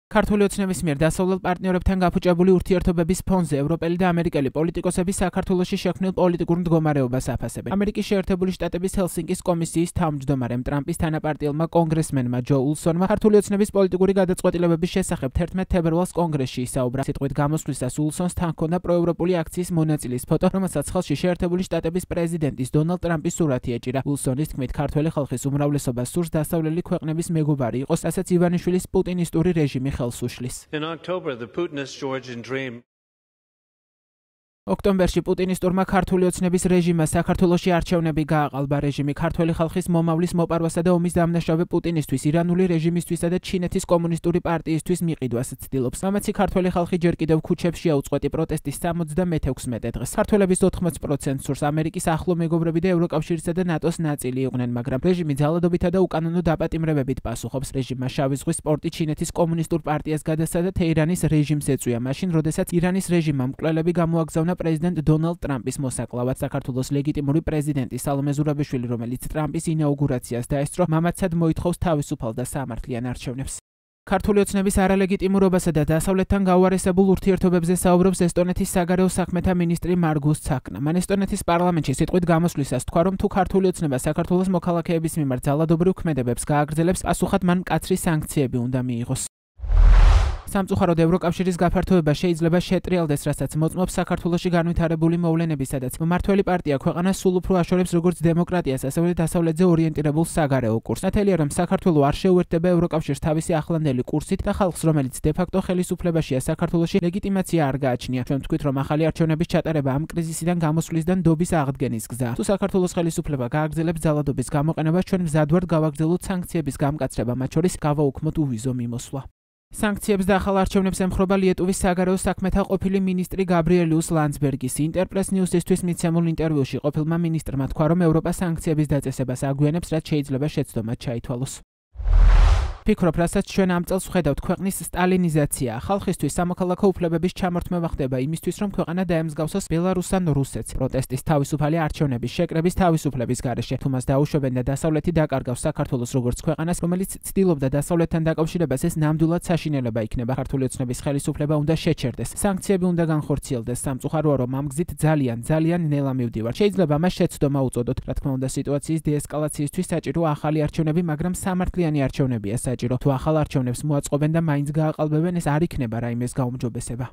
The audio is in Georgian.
ქართული ოცნების მიერ დასავლელ პარტნიორებთან გაფუჭებული ურთიერთობების ფონზე ევროპელი და ამერიკელი პოლიტიკოსები საქართველოში შექმნილ პოლიტიკურ მდგომარეობას აფასებენ. ამერიკის შეერთებული შტატების ჰელსინკის კომისიის თავმჯდომარემ ტრამპის თანაპარტიელმა კონგრესმენმა ჯო ულსონმა ქართული ოცნების პოლიტიკური გადაწყვეტილებების შესახებ 11 თებერვალს კონგრესში ისაუბრა. სიტყვით გამოსვლისას ულსონს თან ჰქონდა პროევროპული აქციის მონაწილის ფოტო, რომელსაც ხელში შეერთებული შტატების პრეზიდენტის დონალდ ტრამპის სურათი ეჭირა. ულსონის თქმით, ქართველი ხალხის უმრავლესობა სურს დასავლელი ქვეყნების მეგობარი იყოს, რასაც ივანიშვილის პუტინისტური რეჟიმი In October, the Putinist Georgian dream. ოქტომბერში პუტინისტურმა ქართული ოცნების რეჟიმმა საქართველოში არჩევნები გააყალბა. რეჟიმი ქართველი ხალხის მომავლის მოპარვასა და ომის დამნაშავე პუტინისტვის, ირანული რეჟიმისთვისა და ჩინეთის კომუნისტური პარტიისთვის მიყიდვას ცდილობს. მამაცი ქართველი ხალხი ჯერ კიდევ ქუჩებშია უწყვეტი პროტესტის 76 დღეს. ქართველების 80% სურს ამერიკის ახლო მეგობრები და ევროკავშირისა და ნატოს ნაწილი იყვნენ, მაგრამ რეჟიმი ძალადობითა და უკანონო დაპატიმრებებით პასუხობს. რეჟიმმა შავი ზღვის პორტი ჩინეთის კომუნისტურ პარტიას გადასცა და თეირანის რეჟიმს ეწვია, მაშინ როდესაც ირანის რეჟიმმა მკვლელები გამოაგზავნა პრეზიდენტ დონალდ ტრამპის მოსაკლავად. საქართველოს ლეგიტიმური პრეზიდენტი სალომე ზურაბიშვილი, რომელიც ტრამპის ინაუგურაციას დაესწრო, მამაცად მოითხოვს თავისუფალ და სამართლიან არჩევნებს. ქართული ოცნების არალეგიტიმურობასა და დასავლეთთან გაუარესებულ ურთიერთობებზე საუბრობს ესტონეთის საგარეო საქმეთა მინისტრი მარგუს ცაკნა. მან ესტონეთის პარლამენტში სიტყვით გამოსვლისას თქვა, რომ თუ ქართული ოცნება საქართველოს მოქალაქეების მიმართ ძალადობრივ ქმედებებს გააგრძელებს, პასუხად მან მკაცრი სანქციები უნდა მიიღოს. სამწუხაროდ ევროკავშირის გაფართოება შეიძლება შეტრიალდეს, რასაც მოწმობს საქართველოში განვითარებული მოვლენები, სადაც მმართველი პარტია ქვეყანას სულ უფრო აშორებს როგორც დემოკრატიას, ასევე დასავლეთზე ორიენტირებულ საგარეო კურსს. ნათელია, რომ საქართველო არ შეუერთდება ევროკავშირს თავისი ახლანდელი კურსით და ხალხს, რომელიც დე-ფაქტო ხელისუფლებაშია საქართველოში, ლეგიტიმაცია არ გააჩნია. ჩვენ ვთქვით, რომ ახალი არჩევნების ჩატარება ამ კრიზისიდან გამოსვლის და ნდობის აღდგენის გზაა. თუ საქართველოს ხელისუფლება გააგრძელებს ძალადობის გამოყენებას, ჩვენ მზად ვართ გავაგრძელოთ სანქციების გამკაცრება, მათ შორის გავაუქმოთ უვიზო მიმოსვლა. სანქციებს და ახალ არჩევნებს ემხრობა ლიეტუვის საგარეო საქმეთა ყოფილი მინისტრი გაბრიელიუს ლანცბერგისი. ინტერპრეს ნიუსისთვის მიცემულ ინტერვიუში ყოფილმა მინისტრმა თქვა, რომ ევროპა სანქციების დაწესებას აგვიანებს, რაც შეიძლება შეცდომად ჩაითვალოს. ფიქრობ, რასაც ჩვენ ამ წელს ვხედავთ, ქვეყნის სტალინიზაცია. ხალხისთვის სამოქალაქო უფლებების ჩამორთმევა ხდება იმისთვის, რომ ქვეყანა დაემსგავსოს ბელარუსს ან რუსეთს. პროტესტის თავისუფალი არჩევნების შეკრების თავისუფლების გარეშე. თუ მას დაუშვებენ და დასავლეთი დაკარგავს საქართველოს როგორც ქვეყანას, რომელიც ცდილობდა დასავლეთთან დაკავშირებას, ეს ნამდვილად საშინელება იქნება. ქართული ოცნების ხელისუფლება უნდა შეჩერდეს. სანქციები უნდა განხორციელდეს. სამწუხაროა, რომ ამ გზით ძალიან ნელა მივდივართ. შეიძლება მას შეცდომა უწოდოთ. რა თქმა უნდა, სიტუაციის დეესკალაციისთვის საჭირო ახალი არჩევნები, მაგრამ სამართლიანი არჩევნებია საჭირო. თუ ახალ არჩევნებს მოაწყობენ და მაინც გააყალბებენ, ეს არ იქნება რაიმეს გაუმჯობესება.